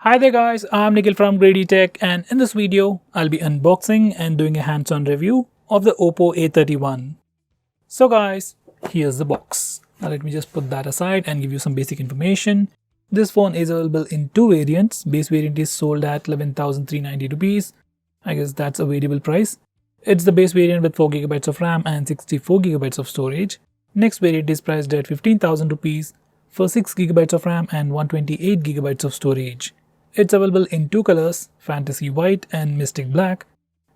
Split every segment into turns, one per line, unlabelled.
Hi there guys, I'm Nikhil from GreedyTech, and in this video I'll be unboxing and doing a hands-on review of the Oppo A31. So guys, here's the box. Now let me just put that aside and give you some basic information. This phone is available in two variants. Base variant is sold at 11,390 rupees. I guess that's a variable price. It's the base variant with 4GB of RAM and 64GB of storage. Next variant is priced at 15,000 rupees for 6GB of RAM and 128GB of storage. It's available in two colors, Fantasy White and Mystic Black,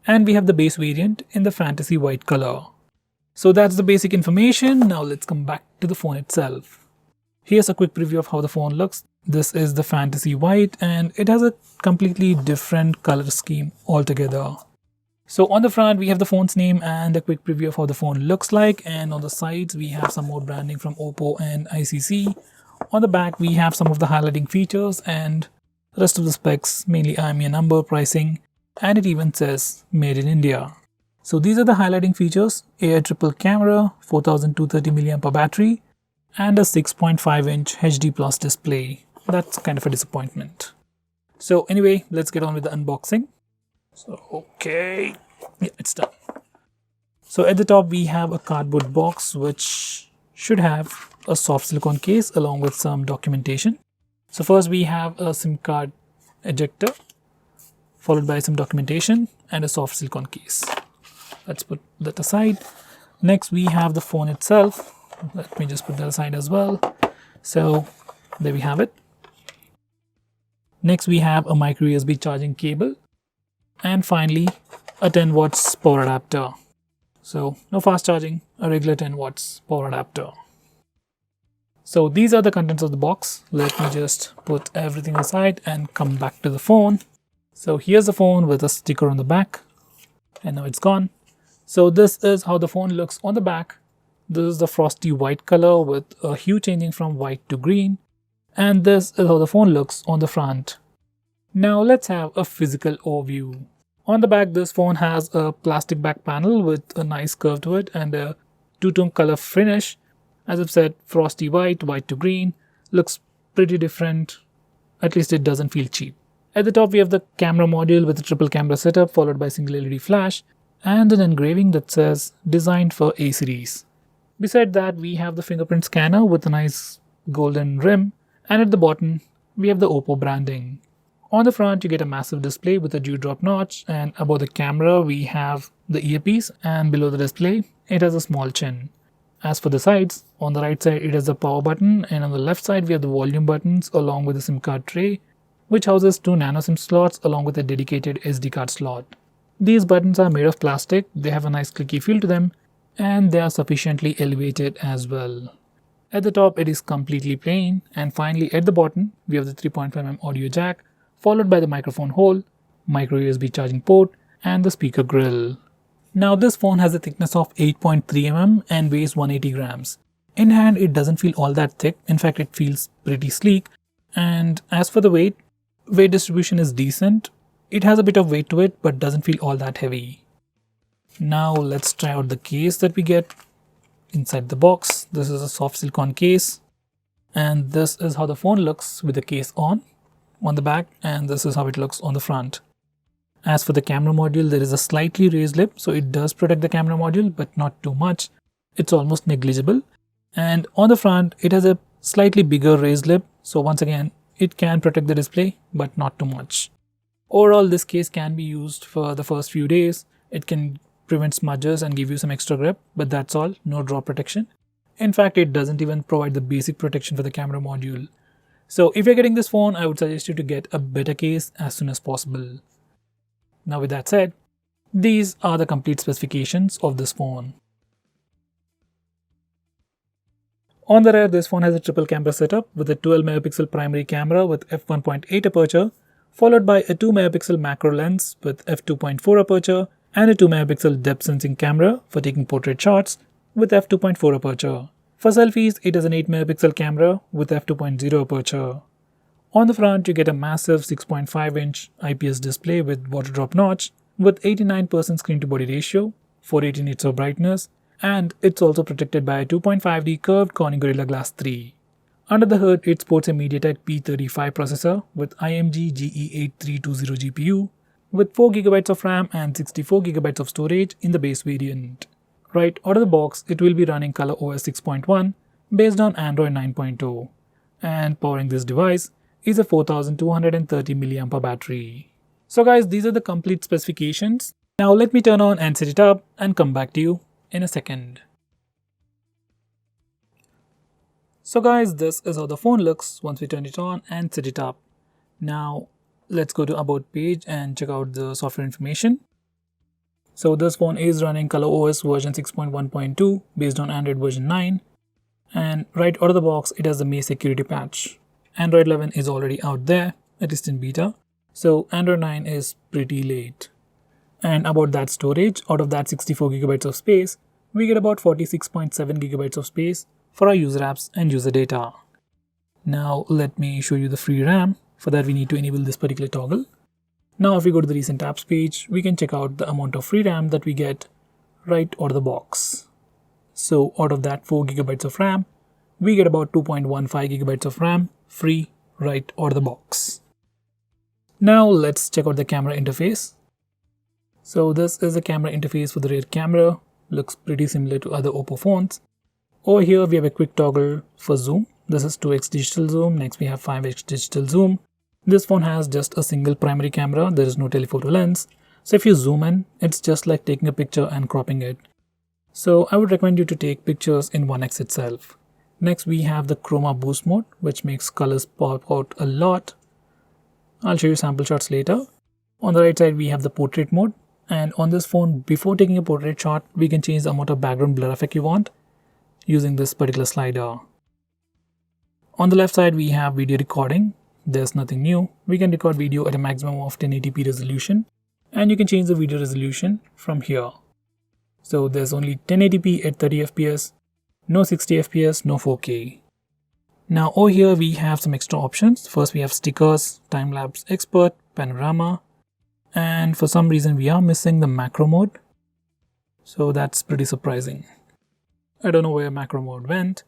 and we have the base variant in the Fantasy White color. So that's the basic information. Now let's come back to the phone itself. Here's a quick preview of how the phone looks. This is the Fantasy White and it has a completely different color scheme altogether. So on the front we have the phone's name and a quick preview of how the phone looks like, and on the sides we have some more branding from Oppo and ICC. On the back we have some of the highlighting features and rest of the specs, mainly IMEI number, pricing, and it even says made in India. So these are the highlighting features: AI triple camera, 4230 mAh battery, and a 6.5-inch HD plus display. That's kind of a disappointment. So anyway, let's get on with the unboxing. So okay, yeah, it's done. So at the top we have a cardboard box which should have a soft silicone case along with some documentation. So first we have a SIM card ejector, followed by some documentation and a soft silicone case. Let's put that aside. Next we have the phone itself. Let me just put that aside as well. So there we have it. Next we have a micro USB charging cable, and finally a 10 watts power adapter. So no fast charging, a regular 10 watts power adapter. So these are the contents of the box. Let me just put everything aside and come back to the phone. So here's the phone with a sticker on the back, and now it's gone. So this is how the phone looks on the back. This is the frosty white color with a hue changing from white to green, and this is how the phone looks on the front. Now let's have a physical overview. On the back, this phone has a plastic back panel with a nice curve to it and a two-tone color finish. As I've said, frosty white, white to green, looks pretty different. At least it doesn't feel cheap. At the top we have the camera module with a triple camera setup followed by single LED flash and an engraving that says designed for A series. Beside that we have the fingerprint scanner with a nice golden rim, and at the bottom we have the Oppo branding. On the front you get a massive display with a dewdrop notch, and above the camera we have the earpiece, and below the display it has a small chin. As for the sides, on the right side it has the power button, and on the left side we have the volume buttons along with the SIM card tray, which houses two nano SIM slots along with a dedicated SD card slot. These buttons are made of plastic, they have a nice clicky feel to them, and they are sufficiently elevated as well. At the top it is completely plain, and finally at the bottom we have the 3.5mm audio jack, followed by the microphone hole, micro USB charging port, and the speaker grill. Now this phone has a thickness of 8.3mm and weighs 180 grams. In hand it doesn't feel all that thick, in fact it feels pretty sleek, and as for the weight distribution is decent. It has a bit of weight to it but doesn't feel all that heavy. Now let's try out the case that we get inside the box. This is a soft silicone case, and this is how the phone looks with the case on the back, and this is how it looks on the front. As for the camera module, there is a slightly raised lip, so it does protect the camera module but not too much. It's almost negligible. And on the front it has a slightly bigger raised lip, so once again it can protect the display but not too much. Overall this case can be used for the first few days. It can prevent smudges and give you some extra grip, but that's all, no drop protection. In fact, it doesn't even provide the basic protection for the camera module. So if you're getting this phone, I would suggest you to get a better case as soon as possible. Now with that said, these are the complete specifications of this phone. On the rear, this phone has a triple camera setup with a 12 megapixel primary camera with f1.8 aperture, followed by a 2 megapixel macro lens with f2.4 aperture and a 2 megapixel depth sensing camera for taking portrait shots with f2.4 aperture. For selfies, it has an 8 megapixel camera with f2.0 aperture. On the front, you get a massive 6.5-inch IPS display with water drop notch with 89% screen to body ratio, 480 nits of brightness, and it's also protected by a 2.5D curved Corning Gorilla Glass 3. Under the hood, it sports a MediaTek P35 processor with IMG GE8320 GPU with 4GB of RAM and 64GB of storage in the base variant. Right out of the box, it will be running ColorOS 6.1 based on Android 9.2, and powering this device is a 4230 mAh battery. So guys, these are the complete specifications. Now let me turn on and set it up and come back to you in a second. So guys, this is how the phone looks once we turn it on and set it up. Now let's go to About page and check out the software information. So this phone is running ColorOS version 6.1.2 based on Android version 9, and right out of the box it has the May security patch. Android 11 is already out there, it is in beta, so Android 9 is pretty late. And about that storage, out of that 64GB of space, we get about 46.7GB of space for our user apps and user data. Now let me show you the free RAM. For that we need to enable this particular toggle. Now if we go to the recent apps page, we can check out the amount of free RAM that we get right out of the box. So out of that 4GB of RAM, we get about 2.15GB of RAM free right out of the box. Now let's check out the camera interface. So this is the camera interface for the rear camera. Looks pretty similar to other Oppo phones. Over here we have a quick toggle for zoom. This is 2x digital zoom. Next we have 5x digital zoom. This phone has just a single primary camera. There is no telephoto lens. So if you zoom in, it's just like taking a picture and cropping it. So I would recommend you to take pictures in 1x itself. Next we have the chroma boost mode, which makes colors pop out a lot. I'll show you sample shots later. On the right side we have the portrait mode, and on this phone, before taking a portrait shot, we can change the amount of background blur effect you want using this particular slider. On the left side we have video recording. There's nothing new. We can record video at a maximum of 1080p resolution, and you can change the video resolution from here. So there's only 1080p at 30fps, no 60fps, no 4K. Now over here we have some extra options. First we have stickers, time-lapse expert, panorama, and for some reason we are missing the macro mode. So that's pretty surprising. I don't know where macro mode went.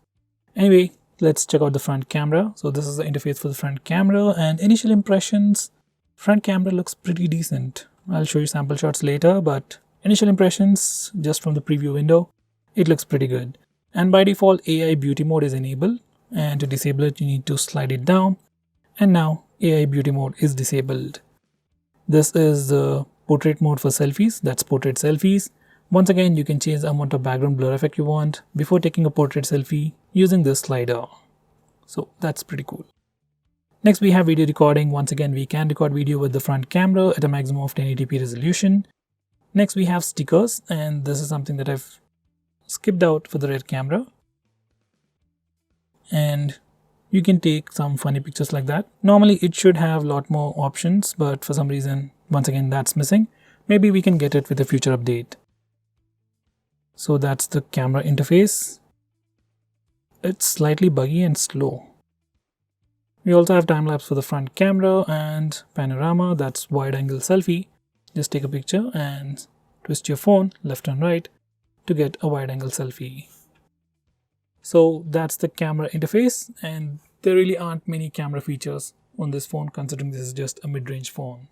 Anyway, let's check out the front camera. So this is the interface for the front camera, and initial impressions, front camera looks pretty decent. I'll show you sample shots later, but initial impressions just from the preview window, it looks pretty good. And by default AI beauty mode is enabled, and to disable it you need to slide it down, and now AI beauty mode is disabled. This is the portrait mode for selfies. That's portrait selfies. Once again, you can change the amount of background blur effect you want before taking a portrait selfie using this slider. So that's pretty cool. Next we have video recording. Once again, we can record video with the front camera at a maximum of 1080p resolution. Next we have stickers, and this is something that I've skipped out for the rear camera. And you can take some funny pictures like that. Normally it should have a lot more options, but for some reason, once again, that's missing. Maybe we can get it with a future update. So that's the camera interface. It's slightly buggy and slow. We also have time-lapse for the front camera and panorama. That's wide-angle selfie. Just take a picture and twist your phone left and right to get a wide-angle selfie. So that's the camera interface, and there really aren't many camera features on this phone considering this is just a mid-range phone.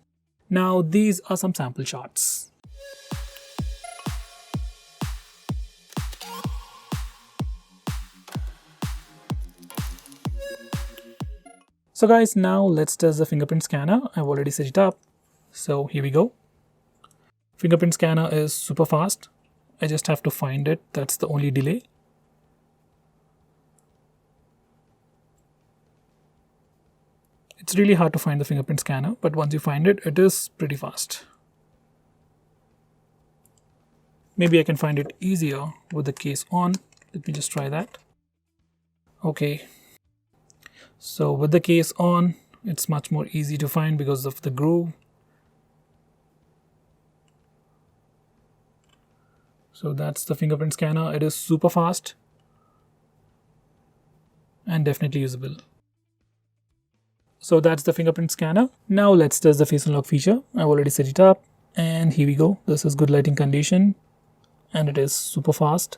Now these are some sample shots. So guys, now let's test the fingerprint scanner. I've already set it up. So here we go. Fingerprint scanner is super fast. I just have to find it. That's the only delay. It's really hard to find the fingerprint scanner, but once you find it, it is pretty fast. Maybe I can find it easier with the case on. Let me just try that. Okay. So with the case on, it's much more easy to find because of the groove. So that's the fingerprint scanner. It is super fast and definitely usable. So that's the fingerprint scanner. Now let's test the face unlock feature. I've already set it up, and here we go. This is good lighting condition and it is super fast.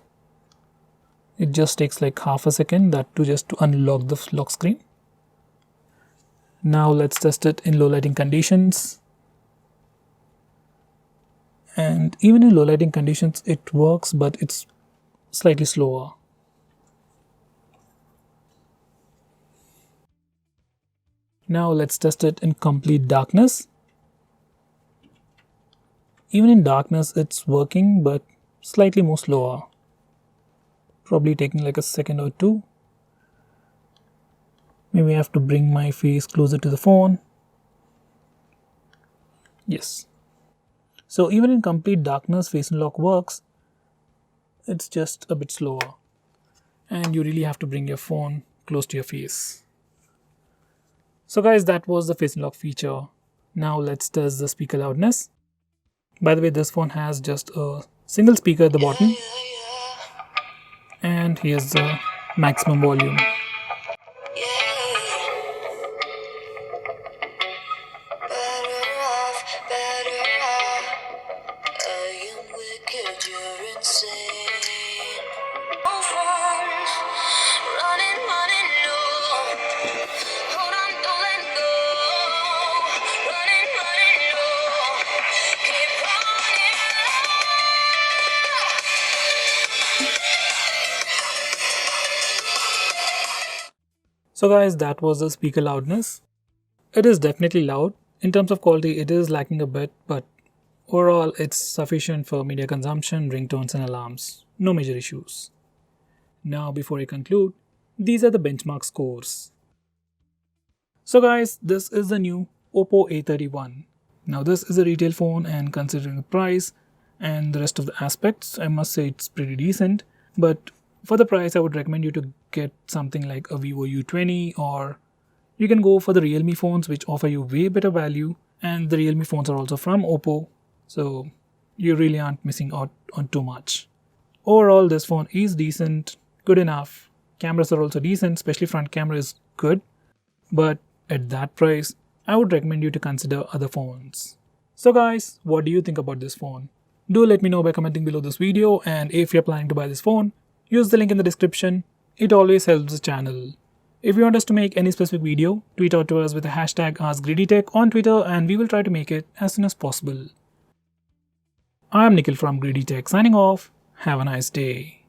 It just takes like half a second, that to just to unlock the lock screen. Now let's test it in low lighting conditions. And even in low lighting conditions it works, but it's slightly slower. Now let's test it in complete darkness. Even in darkness it's working, but slightly more slower. Probably taking like a second or two. Maybe I have to bring my face closer to the phone. Yes. So even in complete darkness, face unlock works. It's just a bit slower. And you really have to bring your phone close to your face. So guys, that was the face unlock feature. Now let's test the speaker loudness. By the way, this phone has just a single speaker at the bottom. And here's the maximum volume. So guys, that was the speaker loudness. It is definitely loud. In terms of quality, it is lacking a bit, but overall it's sufficient for media consumption, ringtones and alarms. No major issues. Now before I conclude, these are the benchmark scores. So guys, this is the new Oppo A31. Now this is a retail phone, and considering the price and the rest of the aspects, I must say it's pretty decent. But for the price, I would recommend you to get something like a Vivo U20, or you can go for the Realme phones, which offer you way better value, and the Realme phones are also from Oppo, so you really aren't missing out on too much. Overall, this phone is decent, good enough. Cameras are also decent, especially front camera is good, but at that price, I would recommend you to consider other phones. So guys, what do you think about this phone? Do let me know by commenting below this video, and if you're planning to buy this phone, use the link in the description. It always helps the channel. If you want us to make any specific video, tweet out to us with the hashtag AskGreedyTech on Twitter, and we will try to make it as soon as possible. I am Nikhil from GreedyTech signing off. Have a nice day.